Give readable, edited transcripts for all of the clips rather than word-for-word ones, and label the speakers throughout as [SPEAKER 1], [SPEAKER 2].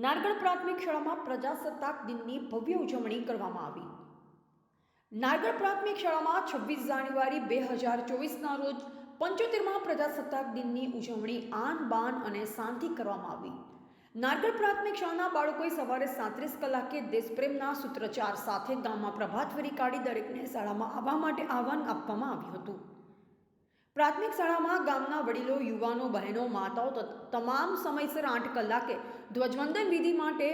[SPEAKER 1] નારગઢ પ્રાથમિક શાળામાં પ્રજાસત્તાક દિનની ભવ્ય ઉજવણી કરવામાં આવી. નારગઢ પ્રાથમિક શાળામાં 26 જાન્યુઆરી 2024ના રોજ 75મા પ્રજાસત્તાક દિનની ઉજવણી આન બાન અને શાંતિ કરવામાં આવી. નારગઢ પ્રાથમિક શાળાના બાળકોએ સવારે 37 કલાકે દેશપ્રેમના સૂત્રોચ્ચાર સાથે ગામમાં પ્રભાત ફેરી કાઢી દરેકને શાળામાં આવવા માટે આહવાન આપવામાં આવ્યું હતું. પ્રાથમિક શાળામાં ગામના વડીલો, યુવાનો, બહેનો, માતાઓ તમામ સમયસર 8 કલાકે ધ્વજવંદન વિધિ માટે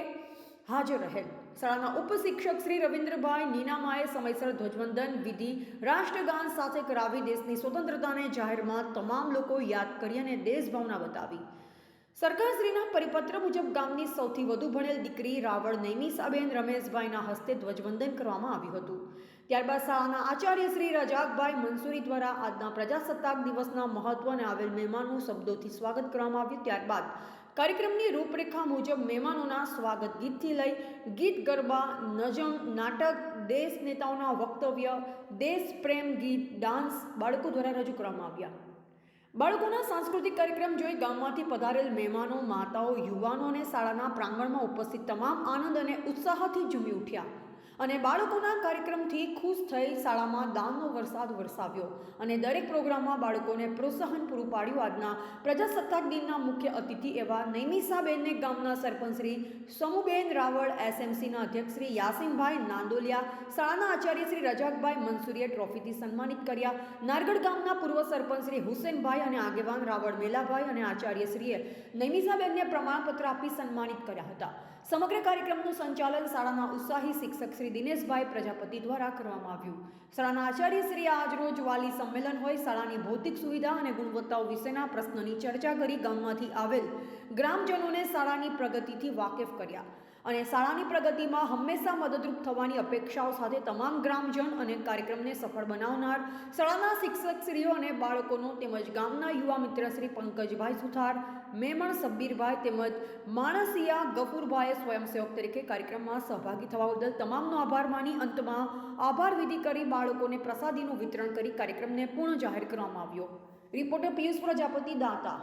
[SPEAKER 1] હાજર રહેલ. શાળાના ઉપશિક્ષક શ્રી રવિન્દ્રભાઈ નીનામાએ સમયસર ધ્વજવંદન વિધિ રાષ્ટ્રગાન સાથે કરાવી દેશની સ્વતંત્રતાને જાહેરમાં તમામ લોકો યાદ કરી અને દેશભાવના બતાવી. સરકારશ્રીના પરિપત્ર મુજબ ગામની સૌથી વધુ ભણેલ દીકરી રાવળ નૈમિષાબેન રમેશભાઈના હસ્તે ધ્વજવંદન કરવામાં આવ્યું હતું. ત્યારબાદ શાળાના આચાર્ય શ્રી રજાકભાઈ મંસૂરી દ્વારા આજના પ્રજાસત્તાક દિવસના મહત્વને આવેલ મહેમાનનું શબ્દોથી સ્વાગત કરવામાં આવ્યું. ત્યારબાદ કાર્યક્રમની રૂપરેખા મુજબ મહેમાનોના સ્વાગત ગીતથી લઈ ગીત, ગરબા, નજમ, નાટક, દેશ નેતાઓના વક્તવ્ય, દેશ પ્રેમ ગીત, ડાન્સ બાળકો દ્વારા રજૂ કરવામાં આવ્યા. બાળકોના સાંસ્કૃતિક કાર્યક્રમ જોઈ ગામમાંથી પધારેલ મહેમાનો, માતાઓ, યુવાનો અને શાળાના પ્રાંગણમાં ઉપસ્થિત તમામ આનંદ અને ઉત્સાહથી ઝૂમી ઉઠ્યા અને બાળકોના કાર્યક્રમથી ખુશ થઈ શાળામાં દાનનો વરસાદ વરસાવ્યો અને દરેક પ્રોગ્રામમાં બાળકોને પ્રોત્સાહન પૂરું પાડ્યું. આજના પ્રજાસત્તાક દિનના મુખ્ય અતિથિ એવા નૈમિષાબેનને ગામના સરપંચ શ્રી સમુબેન રાવળ, એસએમસીના અધ્યક્ષ શ્રી યાસીનભાઈ નાંદોલિયા, શાળાના આચાર્ય શ્રી રજાકભાઈ મંસૂરીએ ટ્રોફીથી સન્માનિત કર્યા. નારગઢ ગામના પૂર્વ સરપંચ શ્રી હુસેનભાઈ અને આગેવાન રાવળ મેલાભાઈ અને આચાર્યશ્રીએ નૈમિષાબેનને પ્રમાણપત્ર આપી સન્માનિત કર્યા હતા. સમગ્ર કાર્યક્રમનું સંચાલન શાળાના ઉત્સાહી શિક્ષક શ્રી દિનેશભાઈ પ્રજાપતિ દ્વારા કરવામાં આવ્યું. શાળાના આચાર્યશ્રીએ આજરોજ વાલી સંમેલન હોય શાળાની ભૌતિક સુવિધા અને ગુણવત્તાઓ વિશેના પ્રશ્નની ચર્ચા કરી ગામમાંથી આવેલ ગ્રામજનોને શાળાની પ્રગતિથી વાકેફ કર્યા અને શાળાની પ્રગતિમાં હંમેશા મદદરૂપ થવાની અપેક્ષાઓ સાથે તમામ ગ્રામજન અને કાર્યક્રમને સફળ બનાવનાર શાળાના શિક્ષકશ્રીઓ અને બાળકોનો તેમજ ગામના યુવા મિત્ર શ્રી પંકજભાઈ સુથાર, મેમણ સબ્બીરભાઈ તેમજ માણસિયા ગફુરભાઈએ સ્વયંસેવક તરીકે કાર્યક્રમમાં સહભાગી થવા બદલ તમામનો આભાર માની અંતમાં આભાર વિધિ કરી બાળકોને પ્રસાદીનું વિતરણ કરી કાર્યક્રમને પૂર્ણ જાહેર કરવામાં આવ્યો. રિપોર્ટર પિયુષ પ્રજાપતિ, દાતા.